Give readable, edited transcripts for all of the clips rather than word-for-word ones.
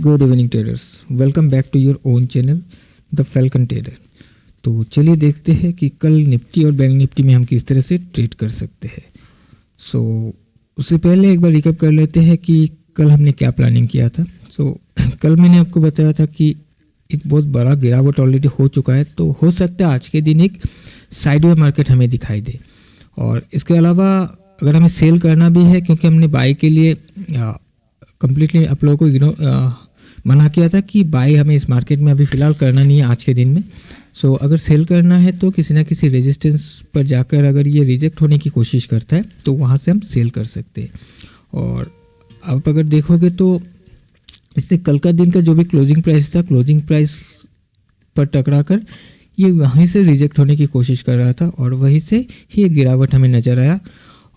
Good evening traders, welcome back to your own channel the Falcon Trader. तो चलिए देखते हैं कि कल निफ्टी और बैंक निफ्टी में हम किस तरह से ट्रेड कर सकते हैं। उससे पहले एक बार रिकैप कर लेते हैं कि कल हमने क्या प्लानिंग किया था। कल मैंने आपको बताया था कि एक बहुत बड़ा गिरावट ऑलरेडी हो चुका है, तो हो सकता है आज के दिन एक साइडवे मार्केट हमें दिखाई दे। और इसके अलावा अगर हमें सेल करना भी है, क्योंकि हमने बाई के लिए कंप्लीटली आप लोगों को मना किया था कि बाई हमें इस मार्केट में अभी फ़िलहाल करना नहीं है आज के दिन में। अगर सेल करना है तो किसी ना किसी रेजिस्टेंस पर जाकर अगर ये रिजेक्ट होने की कोशिश करता है तो वहाँ से हम सेल कर सकते हैं। और आप अगर देखोगे तो इसने कल का दिन का जो भी क्लोजिंग प्राइस था, क्लोजिंग प्राइस पर टकरा कर ये वहीं से रिजेक्ट होने की कोशिश कर रहा था और वहीं से ही एक गिरावट हमें नज़र आया।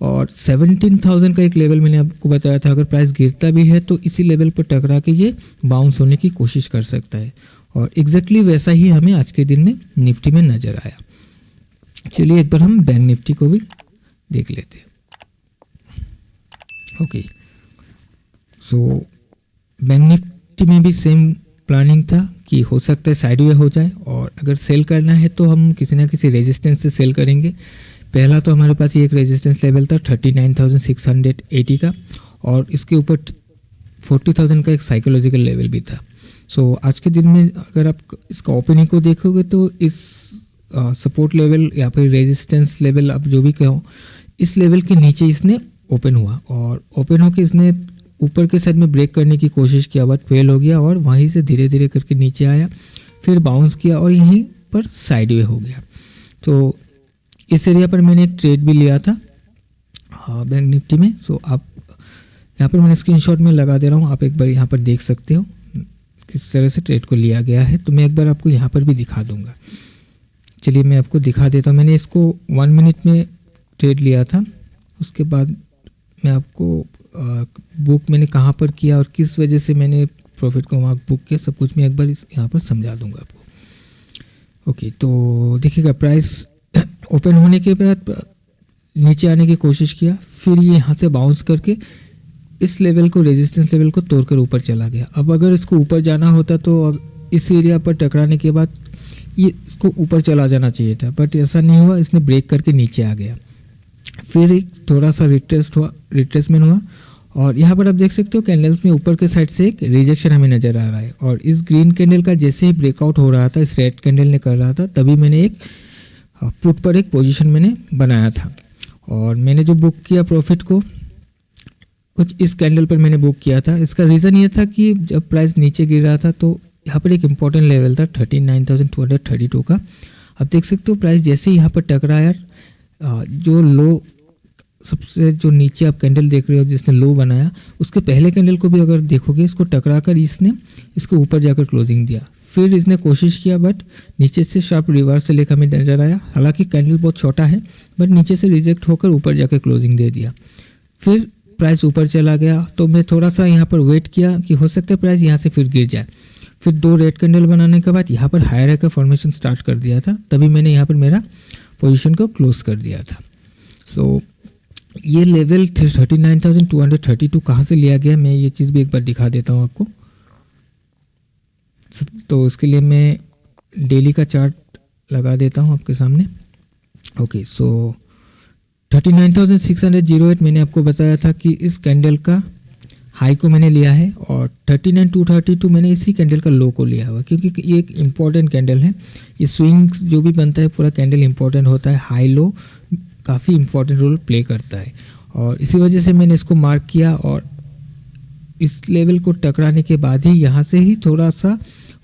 और 17,000 का एक लेवल मैंने आपको बताया था, अगर प्राइस गिरता भी है तो इसी लेवल पर टकरा के ये बाउंस होने की कोशिश कर सकता है। और एग्जैक्टली वैसा ही हमें आज के दिन में निफ्टी में नज़र आया। चलिए एक बार हम बैंक निफ्टी को भी देख लेते हैं। ओके, बैंक निफ्टी में भी सेम प्लानिंग था कि हो सकता है साइडवे हो जाए, और अगर सेल करना है तो हम किसी ना किसी रेजिस्टेंस से सेल करेंगे। पहला तो हमारे पास ये एक रेजिस्टेंस लेवल था 39,680 का, और इसके ऊपर 40,000 का एक साइकोलॉजिकल लेवल भी था। आज के दिन में अगर आप इसका ओपनिंग को देखोगे तो इस सपोर्ट लेवल या फिर रेजिस्टेंस लेवल आप जो भी कहो, इस लेवल के नीचे इसने ओपन हुआ, और ओपन होकर इसने ऊपर के साइड में ब्रेक करने की कोशिश किया, बट फेल हो गया और वहीं से धीरे धीरे करके नीचे आया, फिर बाउंस किया और यहीं पर साइडवे हो गया। तो इस एरिया पर मैंने एक ट्रेड भी लिया था बैंक निफ्टी में। आप यहाँ पर मैंने स्क्रीनशॉट में लगा दे रहा हूँ, आप एक बार यहाँ पर देख सकते हो किस तरह से ट्रेड को लिया गया है। तो मैं एक बार आपको यहाँ पर भी दिखा दूँगा। चलिए मैं आपको दिखा देता हूँ। मैंने इसको 1 मिनट में ट्रेड लिया था, उसके बाद मैं आपको बुक मैंने कहाँ पर किया और किस वजह से मैंने प्रॉफिट को वहाँ बुक किया, सब कुछ मैं एक बार यहाँ पर समझा दूँगा आपको। ओके, तो देखिएगा प्राइस ओपन होने के बाद नीचे आने की कोशिश किया, फिर ये यहाँ से बाउंस करके इस लेवल को, रेजिस्टेंस लेवल को तोड़कर ऊपर चला गया। अब अगर इसको ऊपर जाना होता तो इस एरिया पर टकराने के बाद ये इसको ऊपर चला जाना चाहिए था, बट ऐसा नहीं हुआ, इसने ब्रेक करके नीचे आ गया। फिर एक थोड़ा सा रिट्रेसमेंट हुआ, और यहाँ पर आप देख सकते हो कैंडल्स में ऊपर के साइड से एक रिजेक्शन हमें नज़र आ रहा है। और इस ग्रीन कैंडल का जैसे ही ब्रेकआउट हो रहा था, इस रेड कैंडल ने कर रहा था, तभी मैंने एक पुट पर एक पोजीशन मैंने बनाया था। और मैंने जो बुक किया प्रॉफिट को कुछ इस कैंडल पर मैंने बुक किया था। इसका रीज़न ये था कि जब प्राइस नीचे गिर रहा था तो यहाँ पर एक इम्पॉर्टेंट लेवल था 39,232 का। आप देख सकते हो प्राइस जैसे ही यहाँ पर टकराया, जो लो सबसे जो नीचे आप कैंडल देख रहे हो जिसने लो बनाया, उसके पहले कैंडल को भी अगर देखोगे, इसको टकरा कर इसने इसको ऊपर जाकर क्लोजिंग दिया। फिर इसने कोशिश किया, बट नीचे से शार्प रिवर्स से लेकर हमें नजर आया। हालांकि कैंडल बहुत छोटा है, बट नीचे से रिजेक्ट होकर ऊपर जाकर क्लोजिंग दे दिया। फिर प्राइस ऊपर चला गया, तो मैं थोड़ा सा यहाँ पर वेट किया कि हो सकता है प्राइस यहाँ से फिर गिर जाए। फिर 2 रेड कैंडल बनाने के बाद यहाँ पर हायर का फॉर्मेशन स्टार्ट कर दिया था, तभी मैंने यहाँ पर मेरा पोजीशन को क्लोज कर दिया था। ये लेवल 39,232 कहाँ से लिया गया, मैं ये चीज़ भी एक बार दिखा देता हूँ आपको। तो इसके लिए मैं डेली का चार्ट लगा देता हूँ आपके सामने। ओके, 39,608 मैंने आपको बताया था कि इस कैंडल का हाई को मैंने लिया है, और 39,232 मैंने इसी कैंडल का लो को लिया हुआ, क्योंकि ये एक इम्पॉर्टेंट कैंडल है। ये स्विंग्स जो भी बनता है पूरा कैंडल इम्पॉर्टेंट होता है, हाई लो काफ़ी इम्पॉर्टेंट रोल प्ले करता है, और इसी वजह से मैंने इसको मार्क किया। और इस लेवल को टकराने के बाद ही यहाँ से ही थोड़ा सा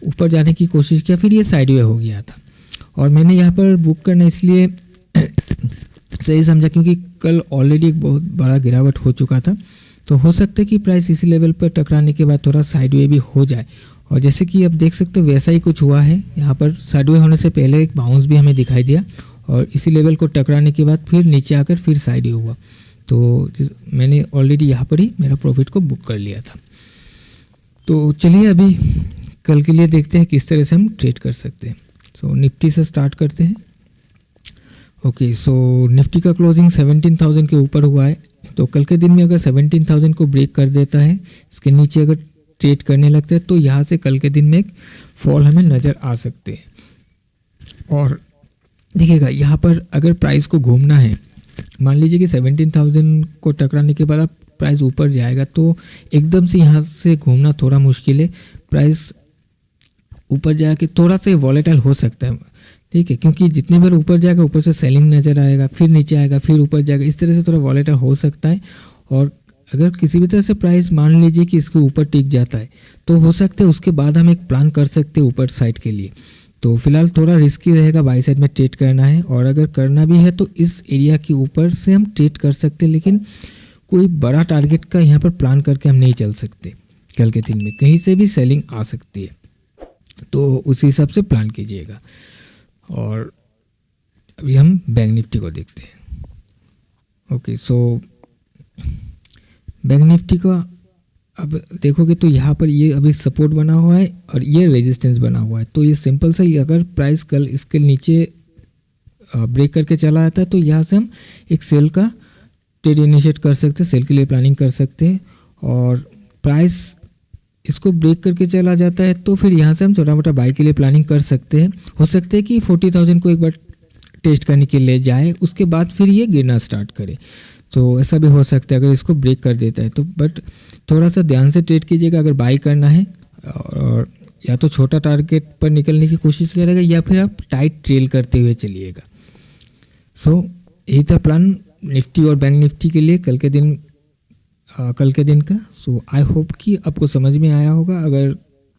ऊपर जाने की कोशिश किया, फिर ये साइडवे हो गया था। और मैंने यहाँ पर बुक करना इसलिए सही समझा क्योंकि कल ऑलरेडी एक बहुत बड़ा गिरावट हो चुका था, तो हो सकता है कि प्राइस इसी लेवल पर टकराने के बाद थोड़ा साइडवे भी हो जाए। और जैसे कि आप देख सकते हो वैसा ही कुछ हुआ है, यहाँ पर साइडवे होने से पहले एक बाउंस भी हमें दिखाई दिया, और इसी लेवल को टकराने के बाद फिर नीचे आकर फिर साइडवे हुआ। तो मैंने ऑलरेडी यहाँ पर ही मेरा प्रॉफिट को बुक कर लिया था। तो चलिए अभी कल के लिए देखते हैं किस तरह से हम ट्रेड कर सकते हैं। निफ्टी से स्टार्ट करते हैं। ओके, निफ्टी का क्लोजिंग 17,000 के ऊपर हुआ है, तो कल के दिन में अगर 17,000 को ब्रेक कर देता है, इसके नीचे अगर ट्रेड करने लगते हैं तो यहाँ से कल के दिन में एक फॉल हमें नज़र आ सकते हैं। और देखिएगा यहाँ पर अगर प्राइस को घूमना है, मान लीजिए कि 17,000 को टकराने के बाद अब प्राइस ऊपर जाएगा तो एकदम से यहाँ से घूमना थोड़ा मुश्किल है। प्राइस ऊपर जाके थोड़ा सा वॉलेटाइल हो सकता है, ठीक है, क्योंकि जितनी बार ऊपर जाएगा ऊपर से सेलिंग नज़र आएगा, फिर नीचे आएगा, फिर ऊपर जाएगा, इस तरह से थोड़ा वॉलेटाइल हो सकता है। और अगर किसी भी तरह से प्राइस मान लीजिए कि इसके ऊपर टिक जाता है तो हो सकता है उसके बाद हम एक प्लान कर सकते हैं ऊपर साइड के लिए। तो फिलहाल थोड़ा रिस्की रहेगा बाई साइड में ट्रेड करना है, और अगर करना भी है तो इस एरिया के ऊपर से हम ट्रेड कर सकते हैं, लेकिन कोई बड़ा टारगेट का यहाँ पर प्लान करके हम नहीं चल सकते। कल के दिन में कहीं से भी सेलिंग आ सकती है, तो उसी हिसाब से प्लान कीजिएगा। और अभी हम बैंक निफ्टी को देखते हैं। ओके, सो बैंक निफ्टी का अब देखोगे तो यहाँ पर ये अभी सपोर्ट बना हुआ है और ये रेजिस्टेंस बना हुआ है। तो ये सिंपल सा ही, अगर प्राइस कल इसके नीचे ब्रेक करके चला आता है तो यहाँ से हम एक सेल का ट्रेड इनिशिएट कर सकते हैं, सेल के लिए प्लानिंग कर सकते हैं। और प्राइस इसको ब्रेक करके चला जाता है तो फिर यहाँ से हम छोटा मोटा बाई के लिए प्लानिंग कर सकते हैं। हो सकता है कि 40,000 को एक बार टेस्ट करने के लिए जाए, उसके बाद फिर ये गिरना स्टार्ट करे, तो ऐसा भी हो सकता है अगर इसको ब्रेक कर देता है तो। बट थोड़ा सा ध्यान से ट्रेड कीजिएगा अगर बाई करना है, और या तो छोटा टारगेट पर निकलने की कोशिश करेगा या फिर आप टाइट ट्रेल करते हुए चलिएगा। सो यही था प्लान निफ्टी और बैंक निफ्टी के लिए कल के दिन का। सो आई होप कि आपको समझ में आया होगा। अगर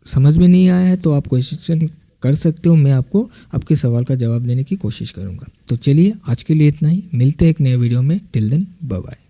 समझ में नहीं आया है तो आप क्वेश्चन कर सकते हो, मैं आपको आपके सवाल का जवाब देने की कोशिश करूँगा। तो चलिए आज के लिए इतना ही, मिलते हैं एक नए वीडियो में। Till then bye bye.